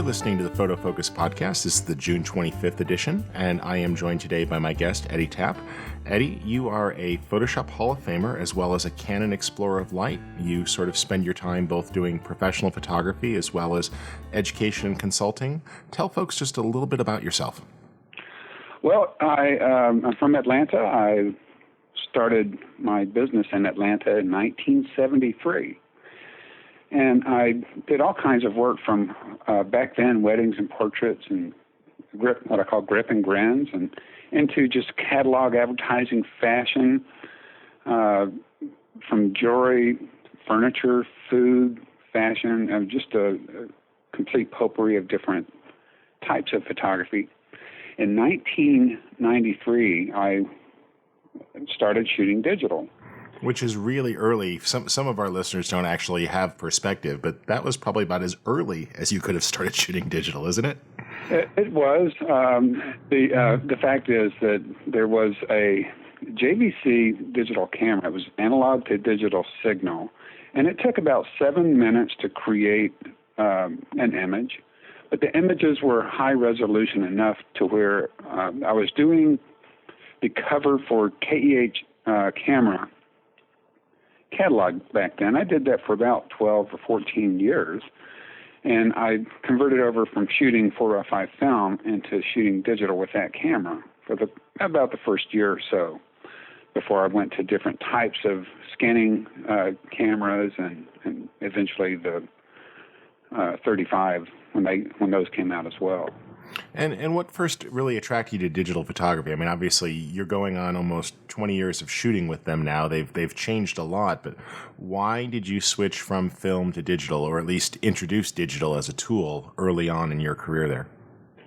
listening to the Photofocus podcast. This is the June 25th edition, and I am joined today by my guest, Eddie Tapp. Eddie, you are a Photoshop Hall of Famer as well as a Canon Explorer of Light. You sort of spend your time both doing professional photography as well as education and consulting. Tell folks just a little bit about yourself. Well, I'm from Atlanta. I started my business in Atlanta in 1973. And I did all kinds of work from back then, weddings and portraits and what I call grip and grins, and into just catalog advertising, fashion, from jewelry, furniture, food, fashion, and just a complete potpourri of different types of photography. In 1993, I started shooting digital. Which is really early. Some of our listeners don't actually have perspective, but that was probably about as early as you could have started shooting digital, isn't it? It was. The fact is that there was a JVC digital camera. It was analog to digital signal, and it took about 7 minutes to create an image. But the images were high resolution enough to where I was doing the cover for KEH camera catalog back then. I did that for about 12 or 14 years, and I converted over from shooting 4x5 film into shooting digital with that camera for about the first year or so before I went to different types of scanning cameras and eventually the 35 when those came out as well. And what first really attracted you to digital photography? I mean, obviously, you're going on almost 20 years of shooting with them now. They've changed a lot, but why did you switch from film to digital, or at least introduce digital as a tool early on in your career there?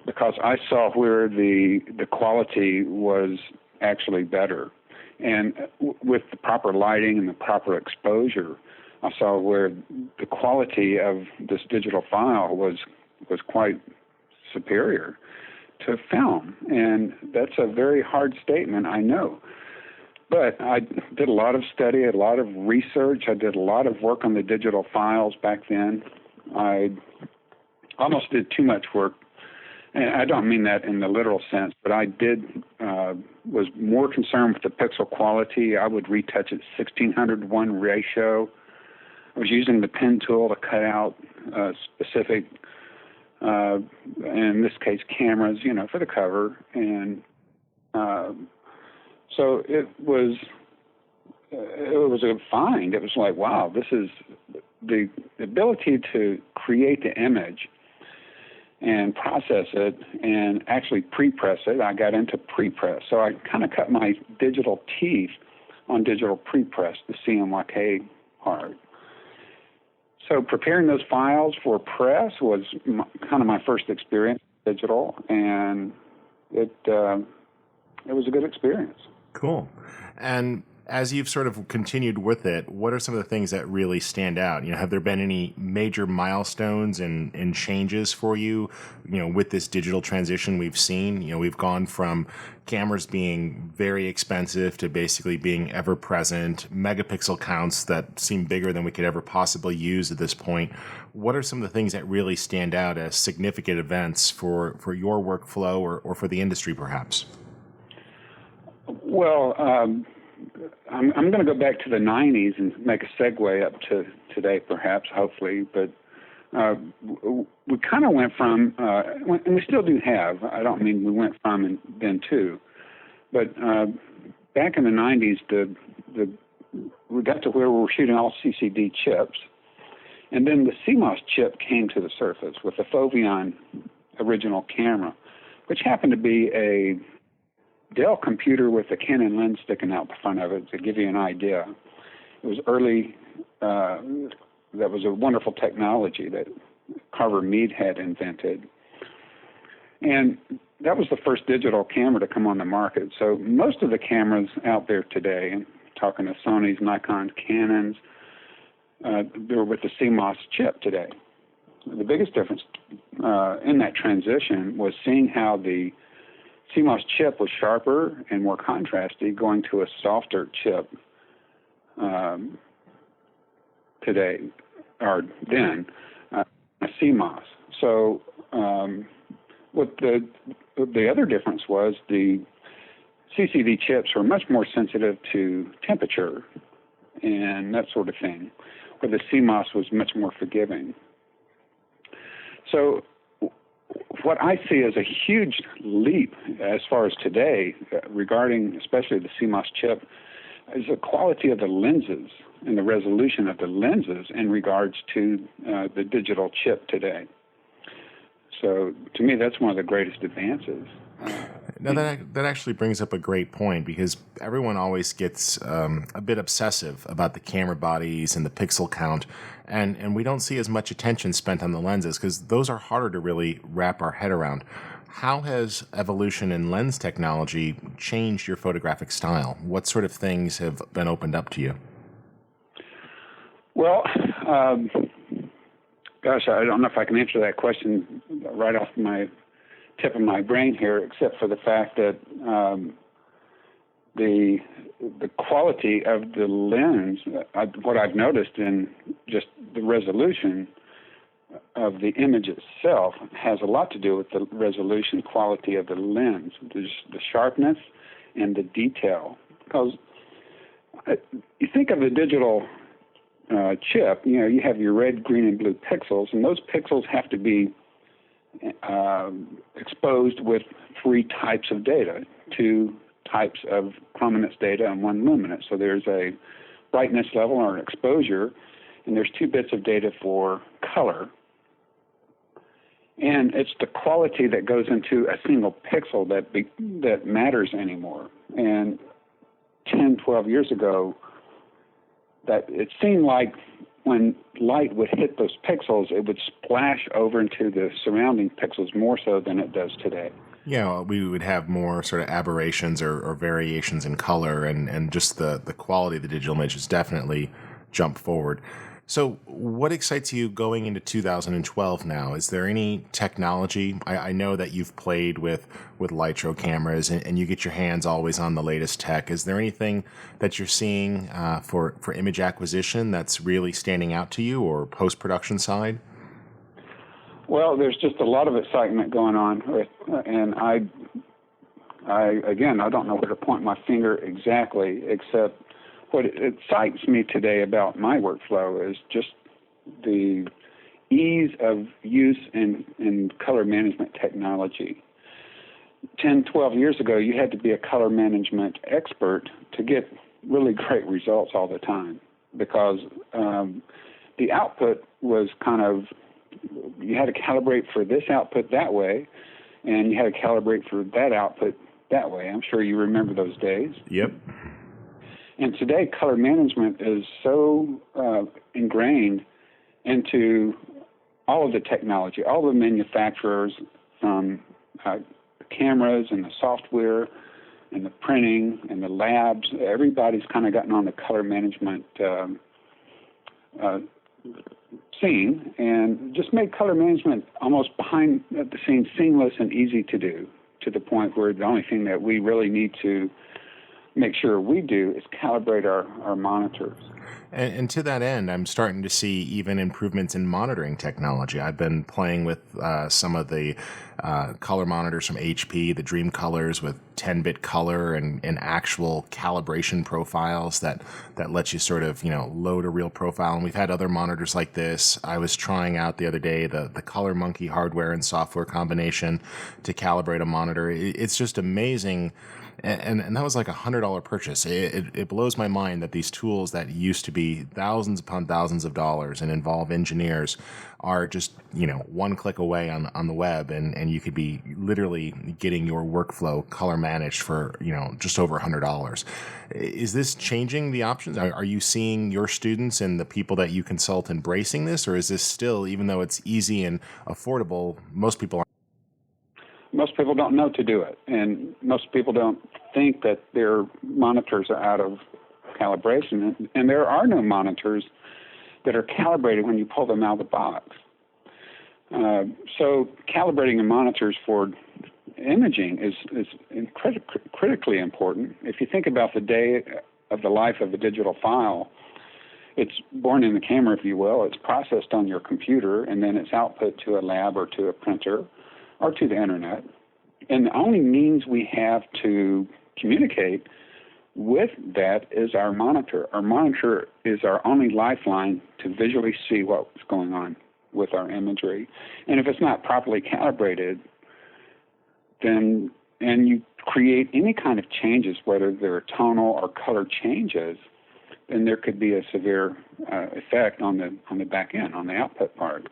Because I saw where the quality was actually better. And with the proper lighting and the proper exposure, I saw where the quality of this digital file was quite superior to film. And that's a very hard statement, I know. But I did a lot of study, a lot of research. I did a lot of work on the digital files back then. I almost did too much work. And I don't mean that in the literal sense, but I was more concerned with the pixel quality. I would retouch it 1600:1 ratio. I was using the pen tool to cut out specific in this case, cameras, for the cover. And so it was a find. It was like, wow, this is the ability to create the image and process it and actually pre-press it. I got into pre-press. So I kind of cut my digital teeth on digital pre-press, the CMYK part. So preparing those files for press was kind of my first experience with digital, and it was a good experience. Cool. And as you've sort of continued with it, what are some of the things that really stand out? Have there been any major milestones and changes for you, with this digital transition we've seen? We've gone from cameras being very expensive to basically being ever present, megapixel counts that seem bigger than we could ever possibly use at this point. What are some of the things that really stand out as significant events for your workflow or for the industry, perhaps? Well, I'm going to go back to the 90s and make a segue up to today, perhaps, hopefully. But we kind of went from, and we still do have, I don't mean we went from and then to, but back in the 90s, we got to where we were shooting all CCD chips. And then the CMOS chip came to the surface with the Foveon original camera, which happened to be a Dell computer with a Canon lens sticking out the front of it, to give you an idea. It was early. That was a wonderful technology that Carver Mead had invented. And that was the first digital camera to come on the market. So most of the cameras out there today, I'm talking to Sony's, Nikon's, Canon's, they're with the CMOS chip today. The biggest difference in that transition was seeing how the CMOS chip was sharper and more contrasty, going to a softer chip today, or then, a CMOS. So what the other difference was, the CCD chips were much more sensitive to temperature and that sort of thing, where the CMOS was much more forgiving. So what I see as a huge leap as far as today regarding especially the CMOS chip is the quality of the lenses and the resolution of the lenses in regards to the digital chip today. So to me, that's one of the greatest advances. Now that actually brings up a great point, because everyone always gets a bit obsessive about the camera bodies and the pixel count, and we don't see as much attention spent on the lenses because those are harder to really wrap our head around. How has evolution in lens technology changed your photographic style? What sort of things have been opened up to you? Well, gosh, I don't know if I can answer that question right off my tip of my brain here, except for the fact that the quality of the lens, what I've noticed in just the resolution of the image itself has a lot to do with the resolution quality of the lens, the sharpness and the detail. Because you think of the digital chip, you have your red, green, and blue pixels, and those pixels have to be exposed with 3 types of data, 2 types of chrominance data and 1 luminance. So there's a brightness level or an exposure, and there's 2 bits of data for color. And it's the quality that goes into a single pixel that matters anymore. And 10, 12 years ago, that it seemed like when light would hit those pixels, it would splash over into the surrounding pixels more so than it does today. Yeah, well, we would have more sort of aberrations or variations in color, and just the quality of the digital image has definitely jumped forward. So what excites you going into 2012 now? Is there any technology? I know that you've played with Litro cameras and you get your hands always on the latest tech. Is there anything that you're seeing for image acquisition that's really standing out to you, or post-production side? Well, there's just a lot of excitement going on, and I don't know where to point my finger exactly, except what excites me today about my workflow is just the ease of use in color management technology. 10, 12 years ago, you had to be a color management expert to get really great results all the time, because the output was kind of, you had to calibrate for this output that way, and you had to calibrate for that output that way. I'm sure you remember those days. Yep. And today, color management is so ingrained into all of the technology, all the manufacturers, from the cameras and the software and the printing and the labs. Everybody's kind of gotten on the color management scene and just made color management almost behind the scenes seamless and easy to do, to the point where the only thing that we really need to make sure we do is calibrate our monitors. And to that end, I'm starting to see even improvements in monitoring technology. I've been playing with some of the color monitors from HP, the Dream Colors with 10-bit color and actual calibration profiles that let you sort of, load a real profile. And we've had other monitors like this. I was trying out the other day the Color Monkey hardware and software combination to calibrate a monitor. It's just amazing. And that was like $100 purchase. It blows my mind that these tools that used to be thousands upon thousands of dollars and involve engineers are just, one click away on the web, and you could be literally getting your workflow color managed for, just over $100. Is this changing the options? Are you seeing your students and the people that you consult embracing this, or is this still, even though it's easy and affordable, most people aren't? Most people don't know to do it, and most people don't think that their monitors are out of calibration, and there are no monitors that are calibrated when you pull them out of the box. So calibrating your monitors for imaging is critically important. If you think about the day of the life of a digital file, It's born in the camera, if you will. It's processed on your computer, and then it's output to a lab or to a printer or to the internet. And the only means we have to communicate with that is our monitor. Our monitor is our only lifeline to visually see what's going on with our imagery. And if it's not properly calibrated, then, and you create any kind of changes, whether they're tonal or color changes, then there could be a severe effect on the back end, on the output part.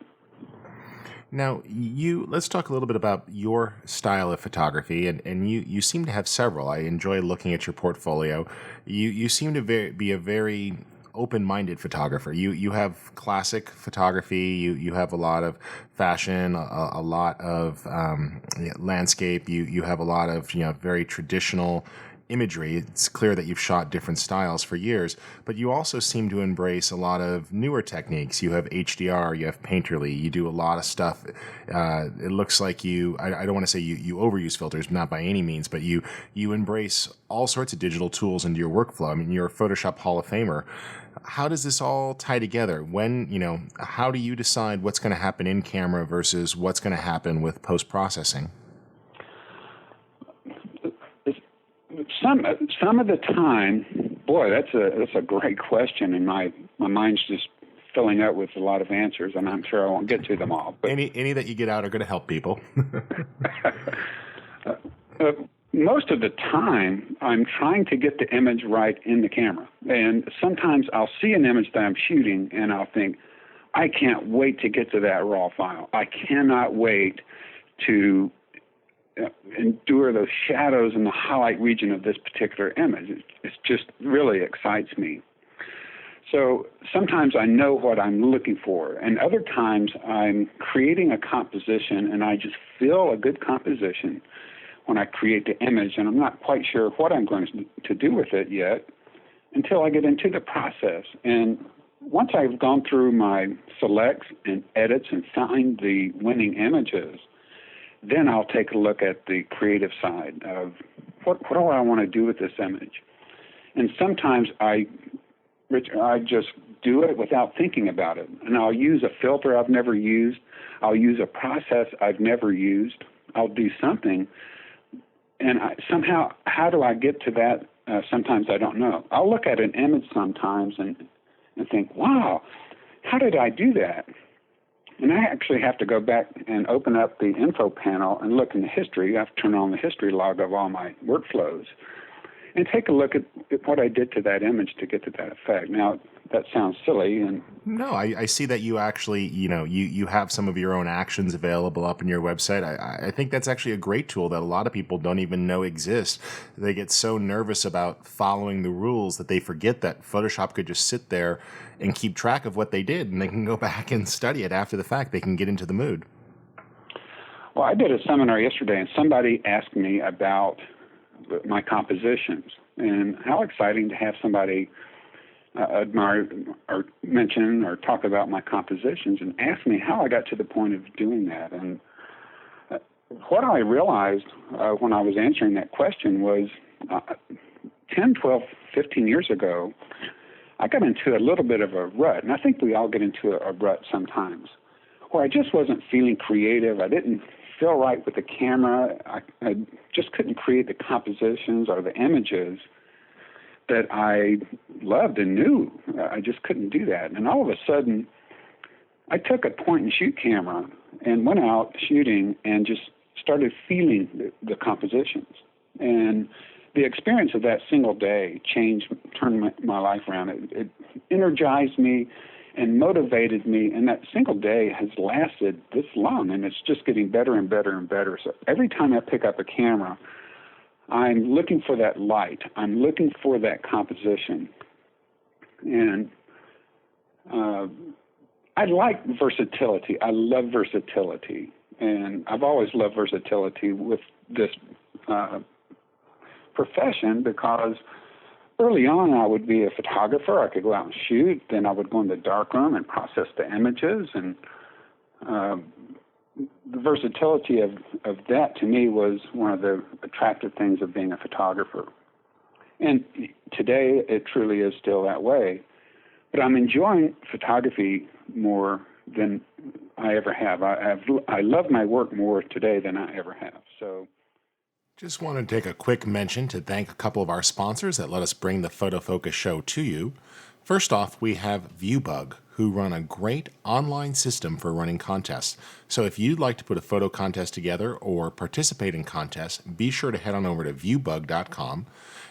Now, let's talk a little bit about your style of photography, and you seem to have several. I enjoy looking at your portfolio. You seem to be a very open-minded photographer. You have classic photography. You have a lot of fashion, a lot of landscape. You have a lot of very traditional imagery. It's clear that you've shot different styles for years, but you also seem to embrace a lot of newer techniques. You have HDR, you have painterly, you do a lot of stuff. It looks like I don't want to say you overuse filters, not by any means, but you embrace all sorts of digital tools into your workflow. I mean, you're a Photoshop Hall of Famer. How does this all tie together? How do you decide what's going to happen in camera versus what's going to happen with post-processing? Some of the time, boy, that's a great question, and my mind's just filling up with a lot of answers, and I'm sure I won't get to them all. But any that you get out are going to help people. Most of the time, I'm trying to get the image right in the camera, and sometimes I'll see an image that I'm shooting, and I'll think, I can't wait to get to that raw file. I cannot wait to endure those shadows in the highlight region of this particular image. It just really excites me. So sometimes I know what I'm looking for, and other times I'm creating a composition, and I just feel a good composition when I create the image, and I'm not quite sure what I'm going to do with it yet until I get into the process. And once I've gone through my selects and edits and find the winning images, then I'll take a look at the creative side of what do I want to do with this image. And sometimes I just do it without thinking about it. And I'll use a filter I've never used. I'll use a process I've never used. I'll do something. And somehow, how do I get to that? Sometimes I don't know. I'll look at an image sometimes and think, wow, how did I do that? And I actually have to go back and open up the info panel and look in the history. I have to turn on the history log of all my workflows and take a look at what I did to that image to get to that effect. Now, that sounds silly. And no, I see that you actually, you have some of your own actions available up on your website. I think that's actually a great tool that a lot of people don't even know exists. They get so nervous about following the rules that they forget that Photoshop could just sit there and keep track of what they did, and they can go back and study it after the fact. They can get into the mood. Well, I did a seminar yesterday, and somebody asked me about my compositions, and how exciting to have somebody admire or mention or talk about my compositions and ask me how I got to the point of doing that. And what I realized when I was answering that question was 10, 12, 15 years ago, I got into a little bit of a rut, and I think we all get into a rut sometimes, where I just wasn't feeling creative. I didn't feel right with the camera. I just couldn't create the compositions or the images that I loved and knew. I just couldn't do that. And all of a sudden, I took a point-and-shoot camera and went out shooting and just started feeling the compositions. And the experience of that single day turned my life around. It energized me and motivated me, and that single day has lasted this long, and it's just getting better and better and better. So every time I pick up a camera, I'm looking for that light. I'm looking for that composition. And I like versatility. I love versatility. And I've always loved versatility with this profession, because early on I would be a photographer. I could go out and shoot. Then I would go in the darkroom and process the images. And the versatility of that, to me, was one of the attractive things of being a photographer. And today it truly is still that way. but I'm enjoying photography more than I ever have. I love my work more today than I ever have. So, just want to take a quick mention to thank a couple of our sponsors that let us bring the Photofocus show to you. First off, we have ViewBug, who run a great online system for running contests. So if you'd like to put a photo contest together or participate in contests, be sure to head on over to viewbug.com.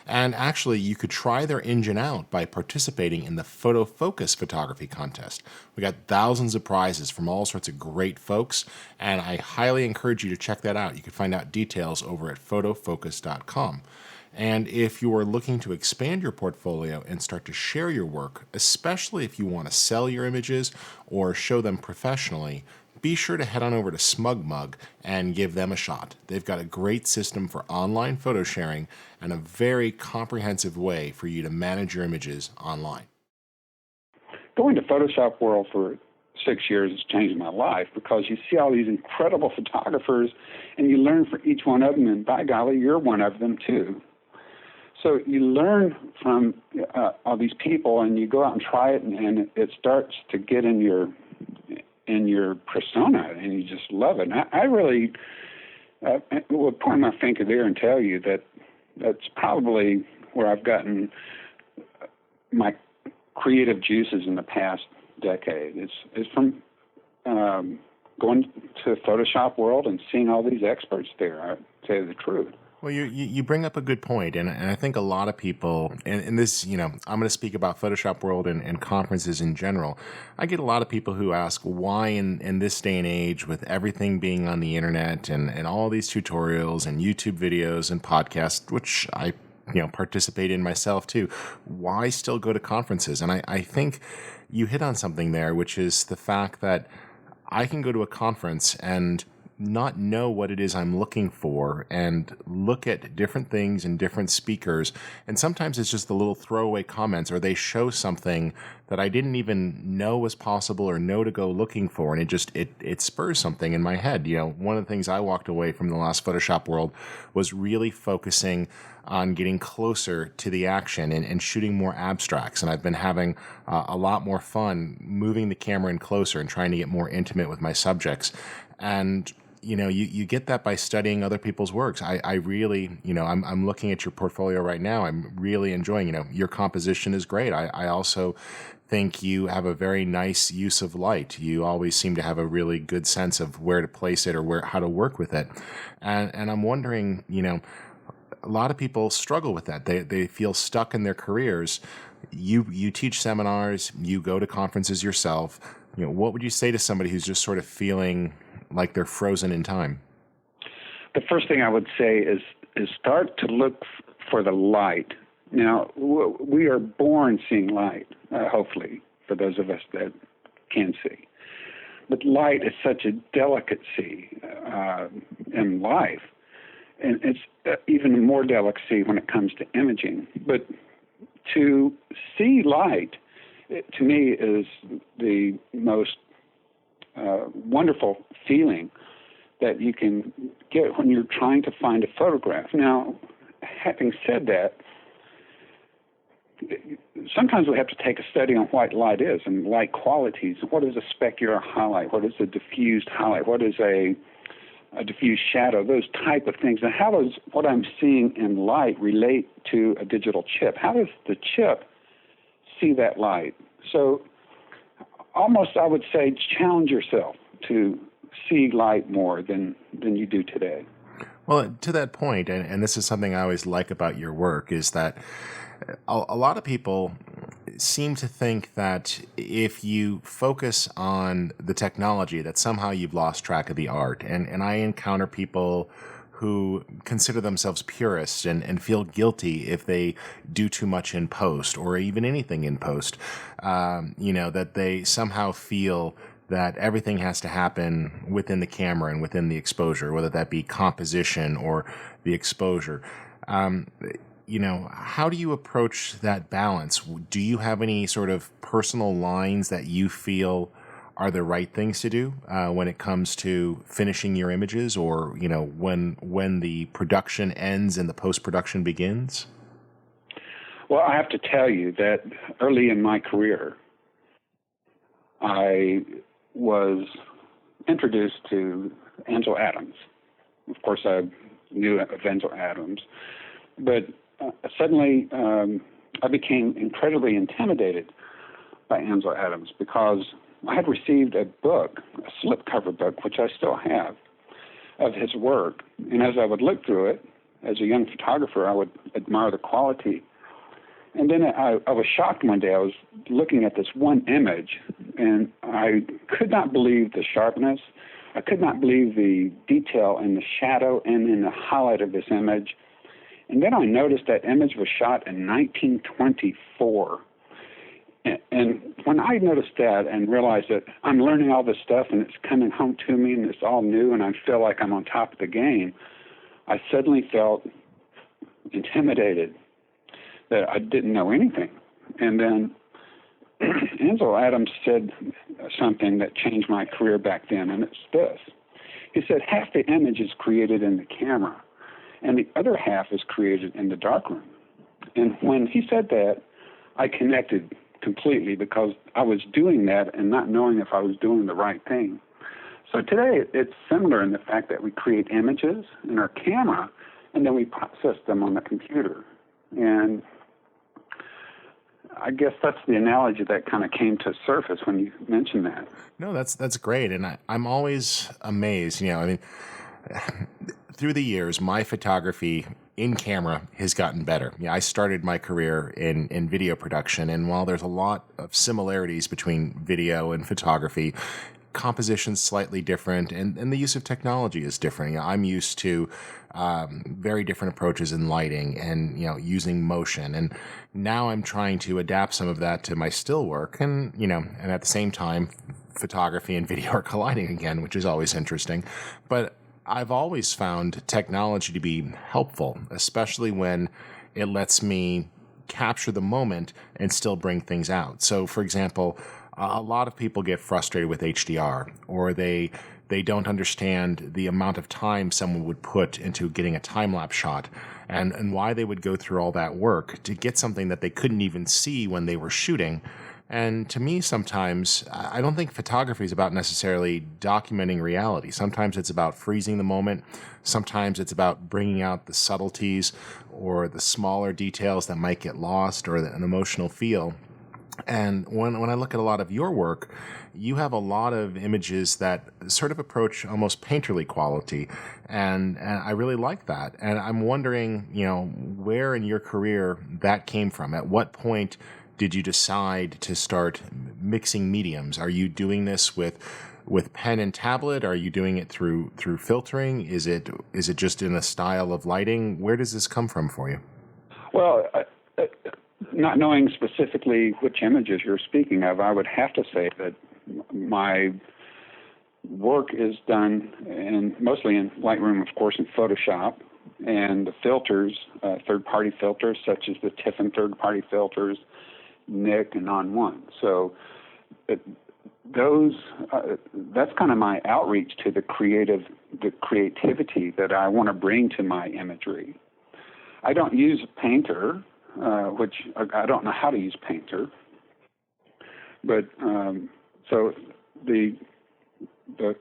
And actually, you could try their engine out by participating in the Photofocus photography contest. We got thousands of prizes from all sorts of great folks, and I highly encourage you to check that out. You can find out details over at photofocus.com. And if you are looking to expand your portfolio and start to share your work, especially if you want to sell your images or show them professionally, be sure to head on over to SmugMug and give them a shot. They've got a great system for online photo sharing and a very comprehensive way for you to manage your images online. Going to Photoshop World for 6 years has changed my life because you see all these incredible photographers and you learn from each one of them, and by golly, you're one of them too. So you learn from all these people, and you go out and try it, and it starts to get in your persona, and you just love it. And I really would point my finger there and tell you that that's probably where I've gotten my creative juices in the past decade. It's from going to Photoshop World and seeing all these experts there. I tell you the truth. Well, you bring up a good point, and I think a lot of people, and this, I'm going to speak about Photoshop World and conferences in general. I get a lot of people who ask why in this day and age, with everything being on the internet and all these tutorials and YouTube videos and podcasts, which I participate in myself too, why still go to conferences? And I think you hit on something there, which is the fact that I can go to a conference and not know what it is I'm looking for and look at different things and different speakers. And sometimes it's just the little throwaway comments, or they show something that I didn't even know was possible or know to go looking for. And it spurs something in my head. One of the things I walked away from the last Photoshop World was really focusing on getting closer to the action and shooting more abstracts. And I've been having a lot more fun moving the camera in closer and trying to get more intimate with my subjects. And you get that by studying other people's works. I really, I'm looking at your portfolio right now. I'm really enjoying, your composition is great. I also think you have a very nice use of light. You always seem to have a really good sense of where to place it or how to work with it. And I'm wondering, a lot of people struggle with that. They feel stuck in their careers. You teach seminars, you go to conferences yourself. What would you say to somebody who's just sort of feeling like they're frozen in time? The first thing I would say is start to look for the light. Now, we are born seeing light, hopefully, for those of us that can see. But light is such a delicacy in life, and it's even more delicacy when it comes to imaging. But to see light, to me, is the most wonderful feeling that you can get when you're trying to find a photograph. Now, having said that, sometimes we have to take a study on what light is and light qualities. What is a specular highlight? What is a diffused highlight? What is a diffused shadow? Those type of things. And how does what I'm seeing in light relate to a digital chip? How does the chip see that light? So almost, I would say, challenge yourself to see light more than you do today. Well, to that point, and this is something I always like about your work, is that a lot of people seem to think that if you focus on the technology, that somehow you've lost track of the art. And I encounter people who consider themselves purists and feel guilty if they do too much in post or even anything in post, that they somehow feel that everything has to happen within the camera and within the exposure, whether that be composition or the exposure. How do you approach that balance? Do you have any sort of personal lines that you feel are the right things to do when it comes to finishing your images, or when the production ends and the post-production begins? Well, I have to tell you that early in my career, I was introduced to Ansel Adams. Of course, I knew of Ansel Adams, but suddenly I became incredibly intimidated by Ansel Adams because I had received a book, a slipcover book, which I still have, of his work. And as I would look through it, as a young photographer, I would admire the quality. And then I was shocked one day. I was looking at this one image, and I could not believe the sharpness. I could not believe the detail in the shadow and in the highlight of this image. And then I noticed that image was shot in 1924. And when I noticed that and realized that I'm learning all this stuff and it's coming home to me and it's all new and I feel like I'm on top of the game, I suddenly felt intimidated that I didn't know anything. And then Ansel Adams said something that changed my career back then, and it's this. He said, half the image is created in the camera, and the other half is created in the darkroom. And when he said that, I connected completely because I was doing that and not knowing if I was doing the right thing. So today it's similar in the fact that we create images in our camera and then we process them on the computer. And I guess that's the analogy that kind of came to surface when you mentioned that. No, that's great. And I'm always amazed, I mean, through the years, my photography in camera has gotten better. I started my career in video production, and while there's a lot of similarities between video and photography, composition's slightly different, and the use of technology is different. I'm used to very different approaches in lighting and using motion, and now I'm trying to adapt some of that to my still work, and and at the same time, photography and video are colliding again, which is always interesting. But I've always found technology to be helpful, especially when it lets me capture the moment and still bring things out. So, for example, a lot of people get frustrated with HDR, or they don't understand the amount of time someone would put into getting a time-lapse shot and why they would go through all that work to get something that they couldn't even see when they were shooting. And to me, sometimes, I don't think photography is about necessarily documenting reality. Sometimes it's about freezing the moment. Sometimes it's about bringing out the subtleties or the smaller details that might get lost or an emotional feel. And when I look at a lot of your work, you have a lot of images that sort of approach almost painterly quality. And I really like that. And I'm wondering, where in your career that came from. At what point did you decide to start mixing mediums? Are you doing this with pen and tablet? Are you doing it through filtering? Is it just in a style of lighting? Where does this come from for you? Well, not knowing specifically which images you're speaking of, I would have to say that my work is done mostly in Lightroom, of course, in Photoshop, and the filters, third-party filters such as the Tiffin third-party filters, Nick, and On One. So that's kind of my outreach to the creativity that I want to bring to my imagery. I don't use Painter, which I don't know how to use Painter, but so the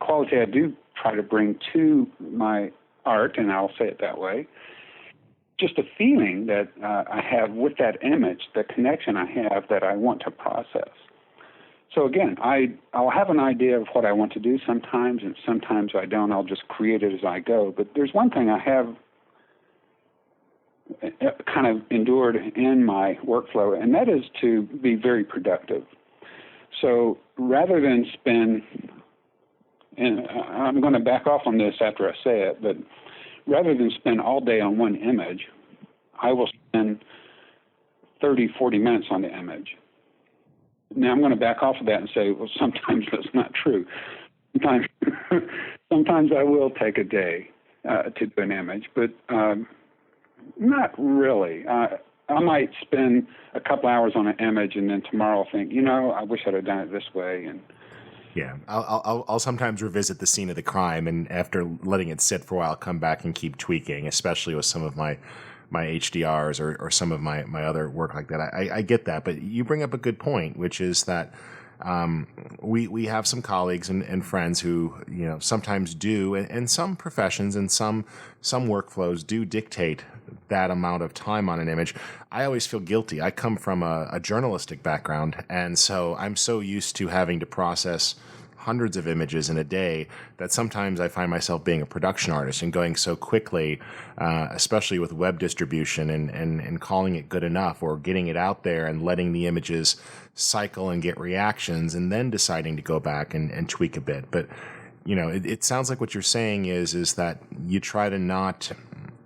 quality I do try to bring to my art, and I'll say it that way, just a feeling that I have with that image, the connection I have that I want to process. So again, I'll have an idea of what I want to do sometimes, and sometimes I don't. I'll just create it as I go. But there's one thing I have kind of endured in my workflow, and that is to be very productive. So rather than spend, and I'm going to back off on this after I say it, but rather than spend all day on one image, I will spend 30, 40 minutes on the image. Now, I'm going to back off of that and say, well, sometimes that's not true. Sometimes I will take a day to do an image, but not really. I might spend a couple hours on an image and then tomorrow I'll think, I wish I'd have done it this way. And yeah, I'll sometimes revisit the scene of the crime, and after letting it sit for a while, I'll come back and keep tweaking, especially with some of my HDRs or some of my other work like that. I get that, but you bring up a good point, which is that we have some colleagues and friends who, sometimes do, and some professions and some workflows do dictate that amount of time on an image. I always feel guilty. I come from a journalistic background, and so I'm so used to having to process hundreds of images in a day that sometimes I find myself being a production artist and going so quickly, especially with web distribution and calling it good enough, or getting it out there and letting the images cycle and get reactions and then deciding to go back and tweak a bit. But, it sounds like what you're saying is that you try to not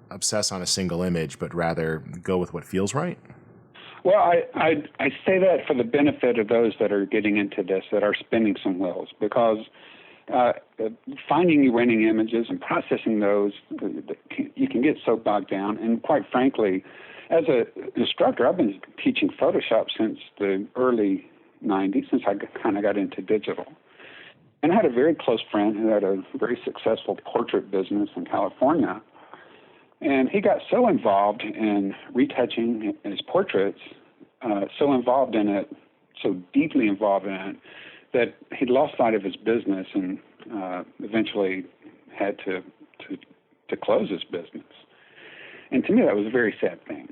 obsess on a single image, but rather go with what feels right. Well, I say that for the benefit of those that are getting into this, that are spinning some wheels, because finding new winning images and processing those, you can get so bogged down. And quite frankly, as an instructor, I've been teaching Photoshop since the early 90s, since I kind of got into digital. And I had a very close friend who had a very successful portrait business in California. And he got so involved in retouching his portraits, so involved in it, so deeply involved in it, that he lost sight of his business and eventually had to close his business. And to me, that was a very sad thing.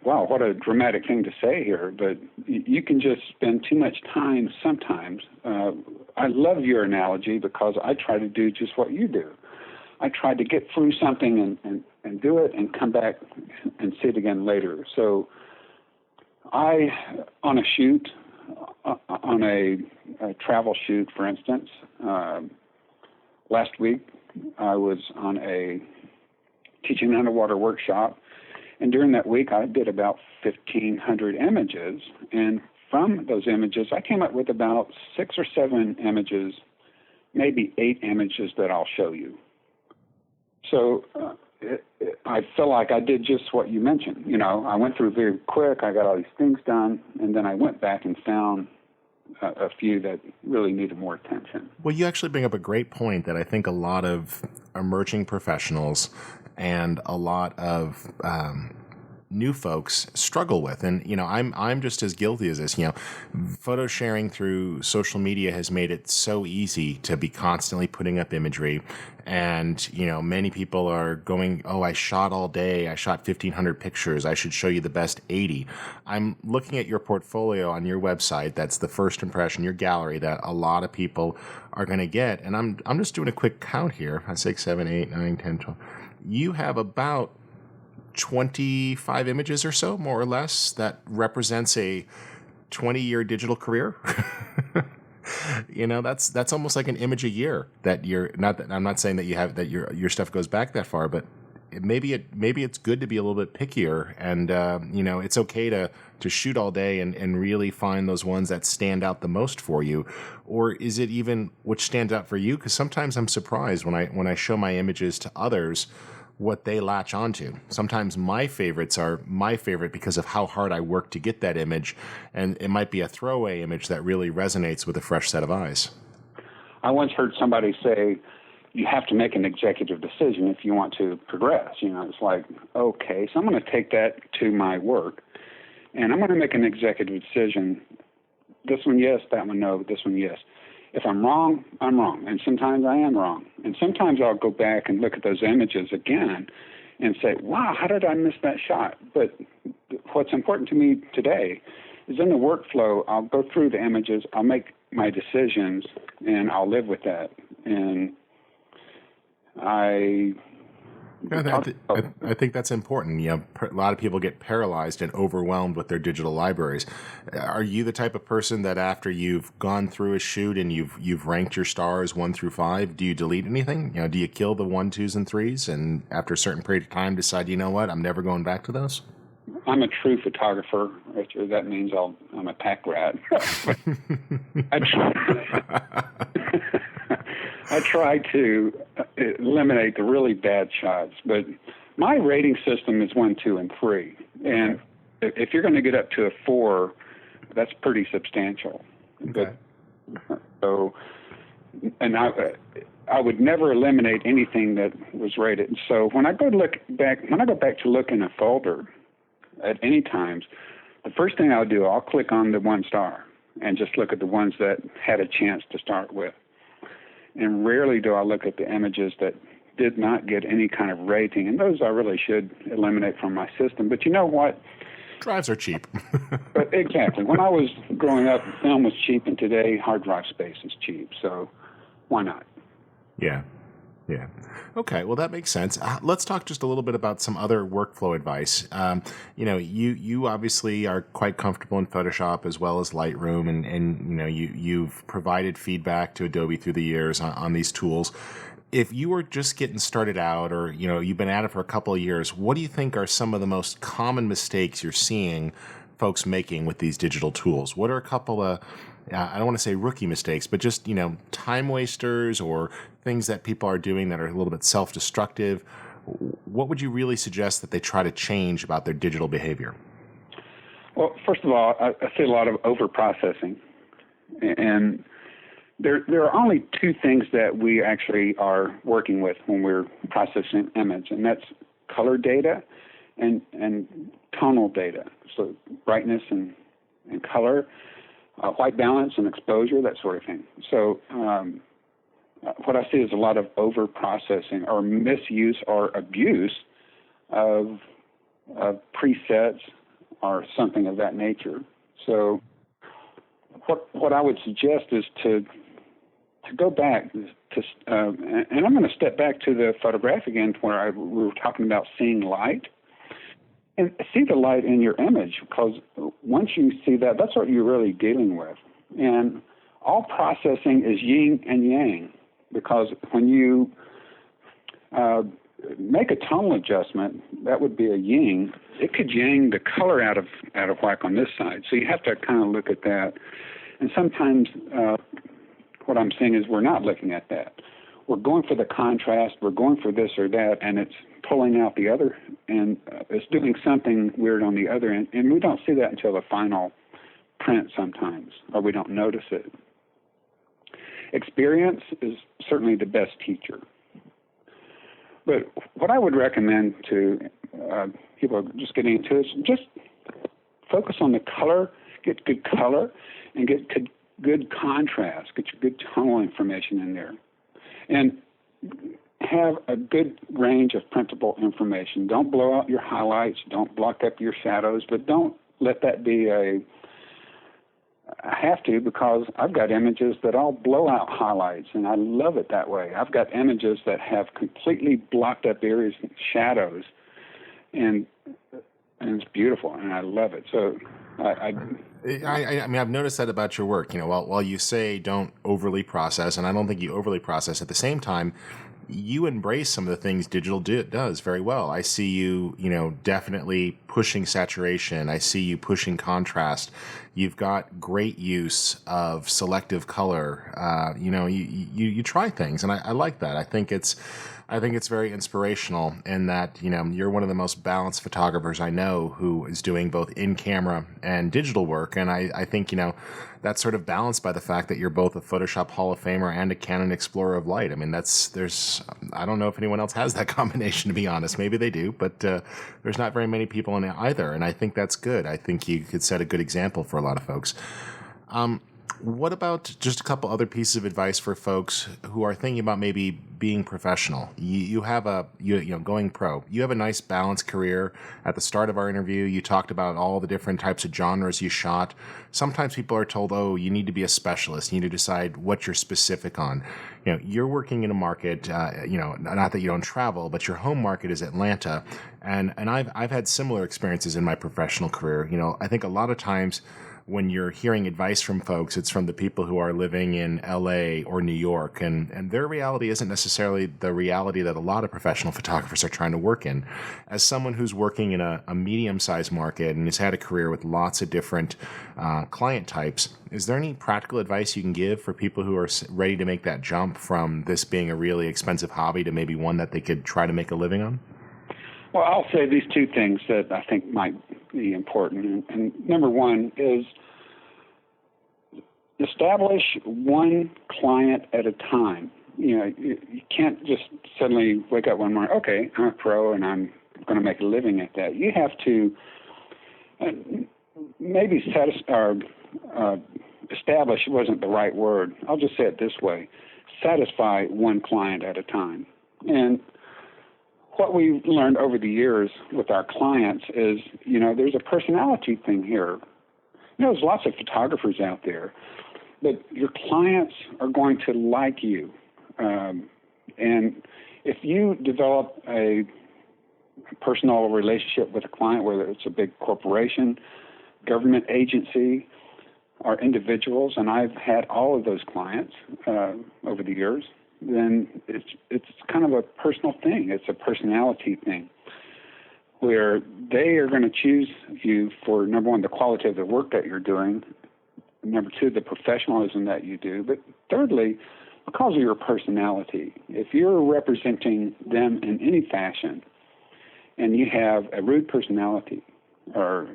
Wow, what a dramatic thing to say here, but you can just spend too much time sometimes. I love your analogy because I try to do just what you do. I try to get through something and do it and come back and see it again later. So on a shoot, on a travel shoot, for instance, last week I was on a teaching underwater workshop. And during that week, I did about 1,500 images. And from those images, I came up with about 6 or 7 images, maybe 8 images that I'll show you. So I feel like I did just what you mentioned. I went through very quick. I got all these things done. And then I went back and found a few that really needed more attention. Well, you actually bring up a great point that I think a lot of emerging professionals and a lot of new folks struggle with. And, I'm just as guilty as this. Photo sharing through social media has made it so easy to be constantly putting up imagery. And, many people are going, oh, I shot all day. I shot 1,500 pictures. I should show you the best 80. I'm looking at your portfolio on your website. That's the first impression, your gallery that a lot of people are going to get. And I'm just doing a quick count here. 6, 7, 8, 9, 10, 12. You have about 25 images or so, more or less, that represents a 20-year digital career. That's almost like an image a year that you're not. That I'm not saying that you have that your stuff goes back that far, but maybe it's good to be a little bit pickier, and it's okay to shoot all day and really find those ones that stand out the most for you. Or is it even which stands out for you? Because sometimes I'm surprised when I show my images to others what they latch onto. Sometimes my favorites are my favorite because of how hard I work to get that image, and it might be a throwaway image that really resonates with a fresh set of eyes. I once heard somebody say, you have to make an executive decision if you want to progress. It's like, okay, so I'm going to take that to my work, and I'm going to make an executive decision. This one, yes. That one, no. This one, yes. If I'm wrong, I'm wrong. And sometimes I am wrong. And sometimes I'll go back and look at those images again and say, wow, how did I miss that shot? But what's important to me today is in the workflow, I'll go through the images, I'll make my decisions, and I'll live with that. And I think that's important. A lot of people get paralyzed and overwhelmed with their digital libraries. Are you the type of person that after you've gone through a shoot and you've ranked your stars 1 through 5, do you delete anything? Do you kill the 1, 2s, and 3s, and after a certain period of time decide, you know what, I'm never going back to those? I'm a true photographer. That means I'm a pack rat. I try to eliminate the really bad shots, but my rating system is 1, 2, and 3. And if you're going to get up to a 4, that's pretty substantial. Okay. I would never eliminate anything that was rated. So when I go back to look in a folder at any times, the first thing I'll do, I'll click on the 1 star and just look at the ones that had a chance to start with. And rarely do I look at the images that did not get any kind of rating, and those I really should eliminate from my system. But you know what? Drives are cheap. But exactly. When I was growing up, film was cheap, and today hard drive space is cheap. So why not? Yeah. Yeah. Okay. Well, that makes sense. Let's talk just a little bit about some other workflow advice. You obviously are quite comfortable in Photoshop as well as Lightroom, and you've provided feedback to Adobe through the years on these tools. If you were just getting started out, or you've been at it for a couple of years, what do you think are some of the most common mistakes you're seeing folks making with these digital tools? What are a couple of I don't want to say rookie mistakes, but just, time wasters or things that people are doing that are a little bit self-destructive? What would you really suggest that they try to change about their digital behavior? Well, first of all, I see a lot of over-processing. And there are only 2 things that we actually are working with when we're processing an image, and that's color data and tonal data, so brightness and color, white balance and exposure, that sort of thing. So what I see is a lot of over-processing or misuse or abuse of presets or something of that nature. So what I would suggest is to go back to, and I'm going to step back to the photographic end where we were talking about seeing light. And see the light in your image, because once you see that, that's what you're really dealing with. And all processing is yin and yang, because when you make a tonal adjustment, that would be a yin. It could yang the color out of whack on this side. So you have to kind of look at that. And sometimes what I'm saying is we're not looking at that. We're going for the contrast, we're going for this or that, and it's pulling out the other, and it's doing something weird on the other end, and we don't see that until the final print sometimes, or we don't notice it. Experience is certainly the best teacher. But what I would recommend to people just getting into this, just focus on the color, get good color, and get good contrast, get your good tonal information in there. And have a good range of printable information. Don't blow out your highlights. Don't block up your shadows, but don't let that be I have to, because I've got images that I'll blow out highlights, and I love it that way. I've got images that have completely blocked up areas and shadows, and it's beautiful, and I love it. So I mean, I've noticed that about your work. While you say don't overly process, and I don't think you overly process, at the same time, you embrace some of the things digital does very well. I see you, definitely pushing saturation. I see you pushing contrast. You've got great use of selective color. You try things, and I like that. I think it's very inspirational in that, you're one of the most balanced photographers I know who is doing both in-camera and digital work. And I think, that's sort of balanced by the fact that you're both a Photoshop Hall of Famer and a Canon Explorer of Light. I mean, I don't know if anyone else has that combination, to be honest. Maybe they do, but there's not very many people in it either. And I think that's good. I think you could set a good example for a lot of folks. What about just a couple other pieces of advice for folks who are thinking about maybe being professional? You have going pro. You have a nice balanced career. At the start of our interview, you talked about all the different types of genres you shot. Sometimes people are told, oh, you need to be a specialist. You need to decide what you're specific on. You're working in a market, not that you don't travel, but your home market is Atlanta. And I've had similar experiences in my professional career. I think a lot of times when you're hearing advice from folks, it's from the people who are living in LA or New York, and their reality isn't necessarily the reality that a lot of professional photographers are trying to work in. As someone who's working in a medium-sized market and has had a career with lots of different client types, is there any practical advice you can give for people who are ready to make that jump from this being a really expensive hobby to maybe one that they could try to make a living on? Well, I'll say these 2 things that I think might be important. And number one is establish one client at a time. You can't just suddenly wake up one morning, okay, I'm a pro and I'm going to make a living at that. You have to maybe establish wasn't the right word. I'll just say it this way: satisfy one client at a time. And what we've learned over the years with our clients is, there's a personality thing here. There's lots of photographers out there, but your clients are going to like you. And if you develop a personal relationship with a client, whether it's a big corporation, government agency, or individuals, and I've had all of those clients over the years, then it's kind of a personal thing. It's a personality thing where they are going to choose you for, number one, the quality of the work that you're doing, number two, the professionalism that you do, but thirdly, because of your personality. If you're representing them in any fashion and you have a rude personality or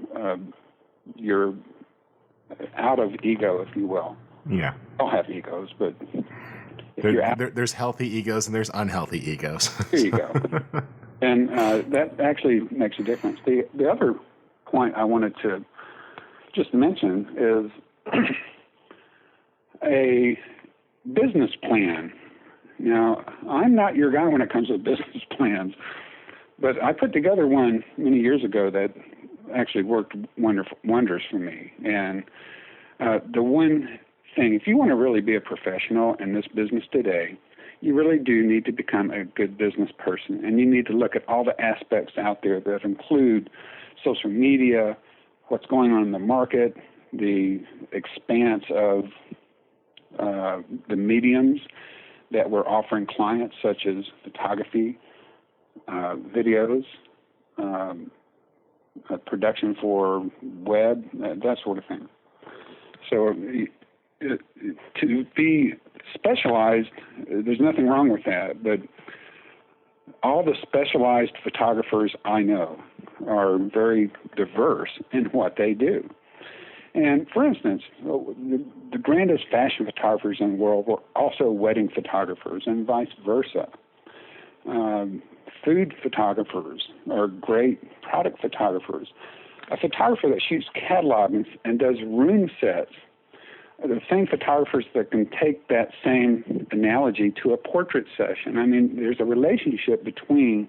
you're out of ego, if you will. Yeah. I'll have egos, but there's healthy egos and there's unhealthy egos. There you go. And that actually makes a difference. The other point I wanted to just mention is a business plan. Now, I'm not your guy when it comes to business plans, but I put together one many years ago that actually worked wonders for me. And the one thing, if you want to really be a professional in this business today, you really do need to become a good business person, and you need to look at all the aspects out there that include social media, what's going on in the market, the expanse of the mediums that we're offering clients, such as photography, videos, production for web, that sort of thing. So to be specialized, there's nothing wrong with that, but all the specialized photographers I know are very diverse in what they do. And for instance, the grandest fashion photographers in the world were also wedding photographers and vice versa. Food photographers are great product photographers. A photographer that shoots catalogs and does room sets are the same photographers that can take that same analogy to a portrait session. I mean, there's a relationship between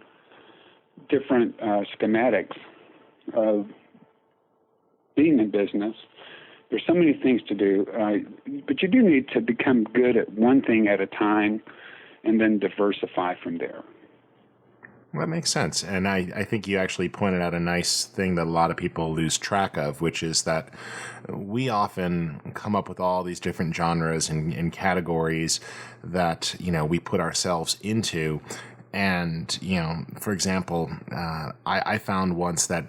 different schematics of being in business. There's so many things to do, but you do need to become good at one thing at a time and then diversify from there. Well, that makes sense. And I think you actually pointed out a nice thing that a lot of people lose track of, which is that we often come up with all these different genres and categories that, we put ourselves into. And, for example, I found once that,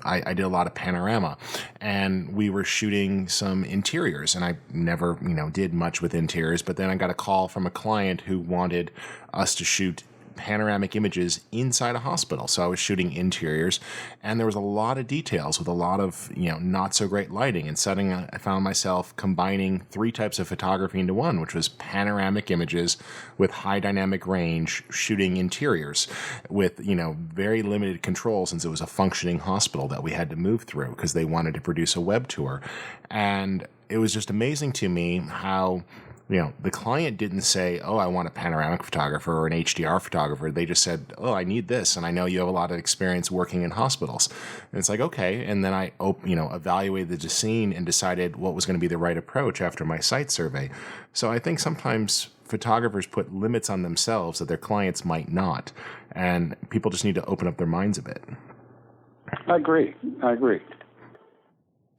I did a lot of panorama and we were shooting some interiors, and I never, did much with interiors. But then I got a call from a client who wanted us to shoot panoramic images inside a hospital. So I was shooting interiors, and there was a lot of details with a lot of, not so great lighting. And suddenly I found myself combining three types of photography into one, which was panoramic images with high dynamic range, shooting interiors with, very limited control, since it was a functioning hospital that we had to move through because they wanted to produce a web tour. And it was just amazing to me how the client didn't say, oh, I want a panoramic photographer or an HDR photographer. They just said, oh, I need this. And I know you have a lot of experience working in hospitals. And it's like, okay. And then I, evaluated the scene and decided what was going to be the right approach after my site survey. So I think sometimes photographers put limits on themselves that their clients might not. And people just need to open up their minds a bit. I agree.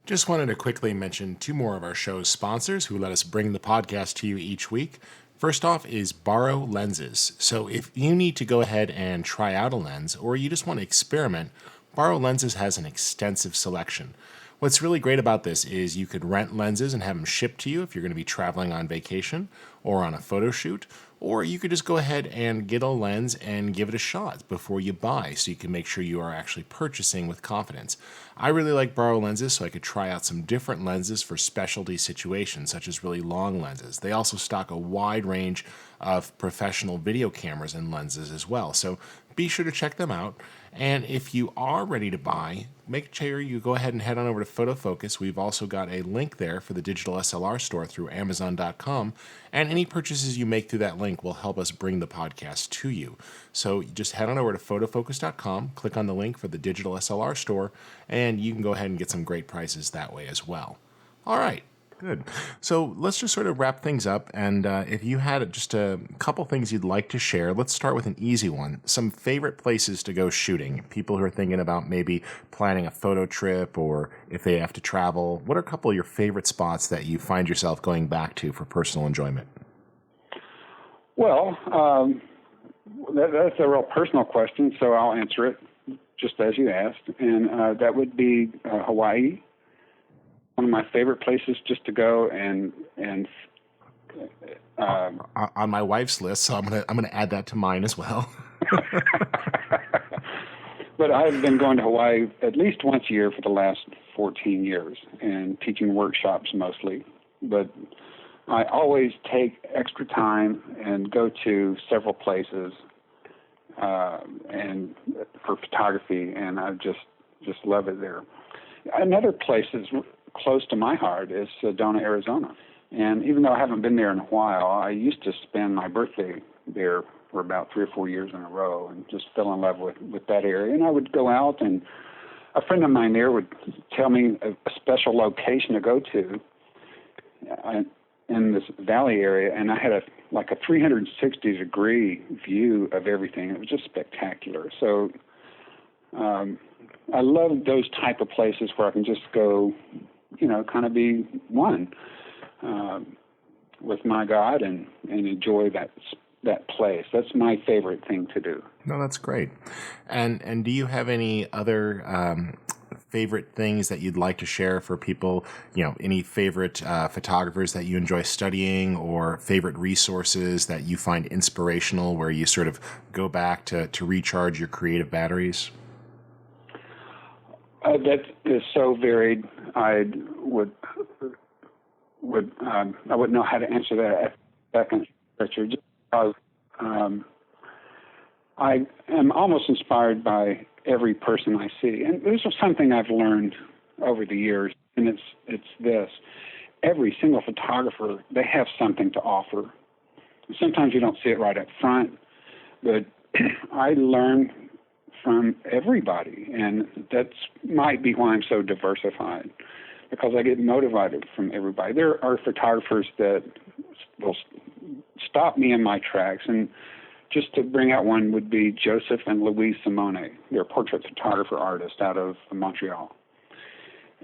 Just wanted to quickly mention two more of our show's sponsors who let us bring the podcast to you each week. First off is Borrow Lenses. So if you need to go ahead and try out a lens, or you just want to experiment, Borrow Lenses has an extensive selection. What's really great about this is you could rent lenses and have them shipped to you if you're going to be traveling on vacation or on a photo shoot, or you could just go ahead and get a lens and give it a shot before you buy, so you can make sure you are actually purchasing with confidence. I really like Borrow Lenses, so I could try out some different lenses for specialty situations, such as really long lenses. They also stock a wide range of professional video cameras and lenses as well. So be sure to check them out. And if you are ready to buy, make sure you go ahead and head on over to Photofocus. We've also got a link there for the digital SLR store through Amazon.com. And any purchases you make through that link will help us bring the podcast to you. So just head on over to photofocus.com, click on the link for the digital SLR store, and you can go ahead and get some great prices that way as well. All right. Good. So let's just sort of wrap things up. And if you had just a couple things you'd like to share, let's start with an easy one. Some favorite places to go shooting. People who are thinking about maybe planning a photo trip, or if they have to travel. What are a couple of your favorite spots that you find yourself going back to for personal enjoyment? Well, that's a real personal question, so I'll answer it just as you asked. And that would be Hawaii. One of my favorite places just to go and on my wife's list, so I'm gonna add that to mine as well. But I've been going to Hawaii at least once a year for the last 14 years and teaching workshops mostly. But I always take extra time and go to several places and for photography, and I just love it there. Another place is close to my heart is Sedona, Arizona. And even though I haven't been there in a while, I used to spend my birthday there for about 3 or 4 years in a row and just fell in love with that area. And I would go out, and a friend of mine there would tell me a special location to go to in this valley area, and I had a 360-degree view of everything. It was just spectacular. So I love those type of places where I can just go, kind of be one with my God and enjoy that place. That's my favorite thing to do. No, that's great. And do you have any other favorite things that you'd like to share for people? Any favorite photographers that you enjoy studying, or favorite resources that you find inspirational, where you sort of go back to recharge your creative batteries? That is so varied. I wouldn't know how to answer that second, Richard. Just because I am almost inspired by every person I see, and this is something I've learned over the years, and it's this: every single photographer, they have something to offer. Sometimes you don't see it right up front, but I learn from everybody, and that might be why I'm so diversified, because I get motivated from everybody. There are photographers that will stop me in my tracks, and just to bring out one would be Joseph and Louise Simone. They're portrait photographer artists out of Montreal.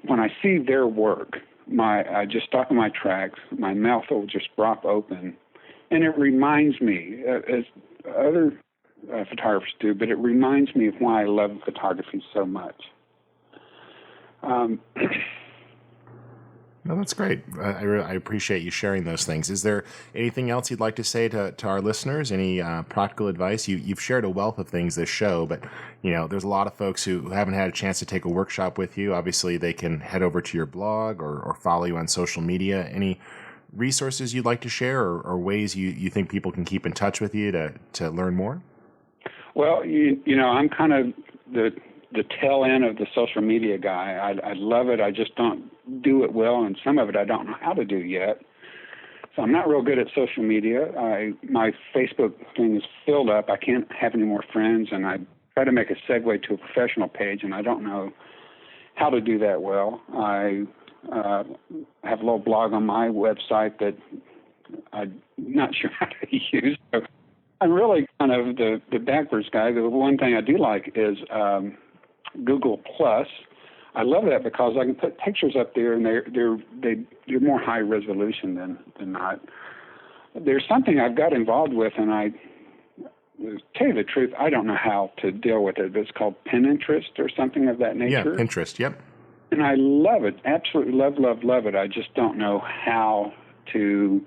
When I see their work, I just stop in my tracks, my mouth will just drop open, and it reminds me, as other photographers do, but it reminds me of why I love photography so much. No, that's great. I appreciate you sharing those things. Is there anything else you'd like to say to our listeners? Any practical advice? You've shared a wealth of things this show, but there's a lot of folks who haven't had a chance to take a workshop with you. Obviously, they can head over to your blog or follow you on social media. Any resources you'd like to share, or ways you think people can keep in touch with you to learn more? Well, I'm kind of the tail end of the social media guy. I love it. I just don't do it well, and some of it I don't know how to do yet. So I'm not real good at social media. My Facebook thing is filled up. I can't have any more friends, and I try to make a segue to a professional page, and I don't know how to do that well. I have a little blog on my website that I'm not sure how to use. So I'm really kind of the backwards guy. The one thing I do like is Google Plus. I love that because I can put pictures up there, and they're more high resolution than not. There's something I've got involved with, and to tell you the truth, I don't know how to deal with it. It's called Pinterest or something of that nature. Yeah, Pinterest. Yep. And I love it. Absolutely love it. I just don't know how to.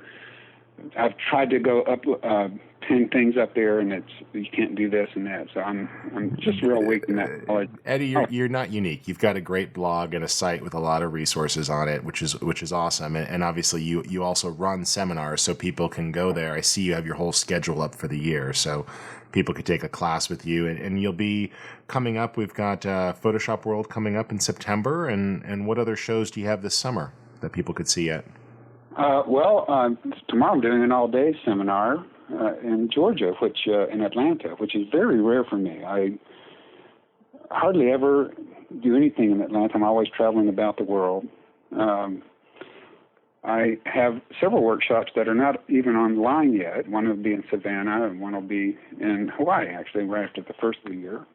I've tried to go up 10 things up there, and you can't do this and that. So I'm just real weak in that knowledge. Eddie, you're not unique. You've got a great blog and a site with a lot of resources on it, which is awesome. And obviously, you also run seminars, so people can go there. I see you have your whole schedule up for the year, so people could take a class with you. And you'll be coming up. We've got Photoshop World coming up in September. And what other shows do you have this summer that people could see at? Tomorrow I'm doing an all-day seminar in Georgia, in Atlanta, which is very rare for me. I hardly ever do anything in Atlanta. I'm always traveling about the world. I have several workshops that are not even online yet. One will be in Savannah, and one will be in Hawaii, actually, right after the first of the year.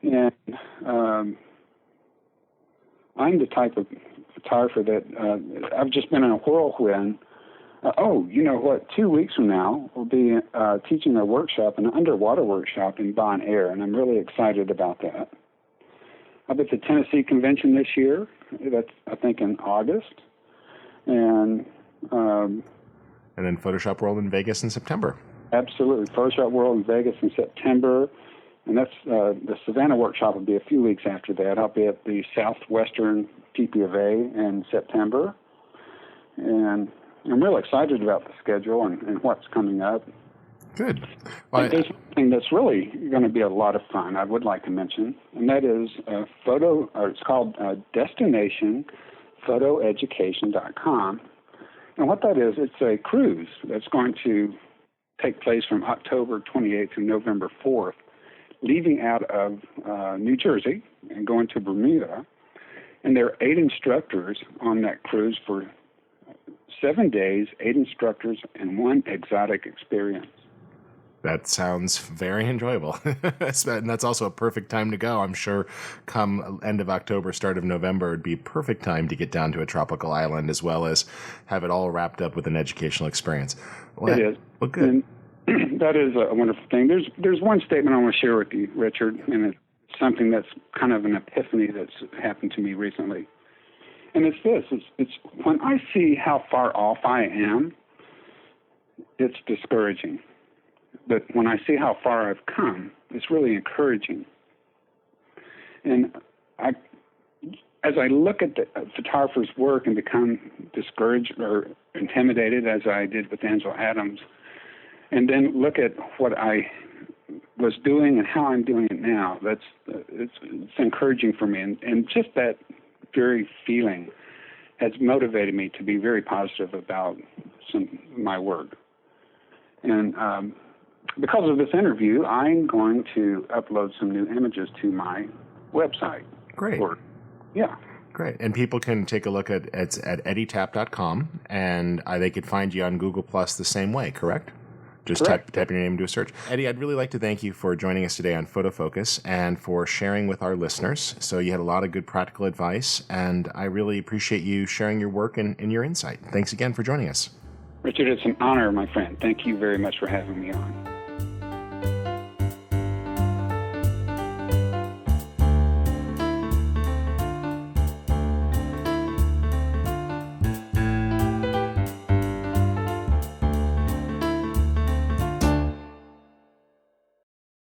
And I'm the type of photographer that I've just been in a whirlwind. You know what? 2 weeks from now, we'll be teaching a workshop, an underwater workshop in Bon Air, and I'm really excited about that. I'll be at the Tennessee Convention this year. That's, I think, in August. And then Photoshop World in Vegas in September. Absolutely. Photoshop World in Vegas in September. And that's the Savannah workshop will be a few weeks after that. I'll be at the Southwestern TPFA in September. And I'm real excited about the schedule and what's coming up. Good. Well, there's something that's really going to be a lot of fun I would like to mention, and that is it's called Destination Photoeducation.com. And what that is, it's a cruise that's going to take place from October 28th to November 4th, leaving out of New Jersey and going to Bermuda. And there are 8 instructors on that cruise for 7 days, 8 instructors, and 1 exotic experience. That sounds very enjoyable. And that's also a perfect time to go. I'm sure come end of October, start of November, it'd be a perfect time to get down to a tropical island as well as have it all wrapped up with an educational experience. Well, it is. Well, good. And that is a wonderful thing. There's one statement I want to share with you, Richard, and it's something that's kind of an epiphany that's happened to me recently. And it's this. It's when I see how far off I am, it's discouraging. But when I see how far I've come, it's really encouraging. And as I look at the photographer's work and become discouraged or intimidated, as I did with Angela Adams, and then look at what I was doing and how I'm doing it now, it's encouraging for me. And just that very feeling has motivated me to be very positive about my work. And because of this interview, I'm going to upload some new images to my website. Great. Yeah. Great. And people can take a look at eddietapp.com, and they could find you on Google Plus the same way, correct? Just type your name into a search. Eddie, I'd really like to thank you for joining us today on Photofocus and for sharing with our listeners. So you had a lot of good practical advice, and I really appreciate you sharing your work and your insight. Thanks again for joining us. Richard, it's an honor, my friend. Thank you very much for having me on.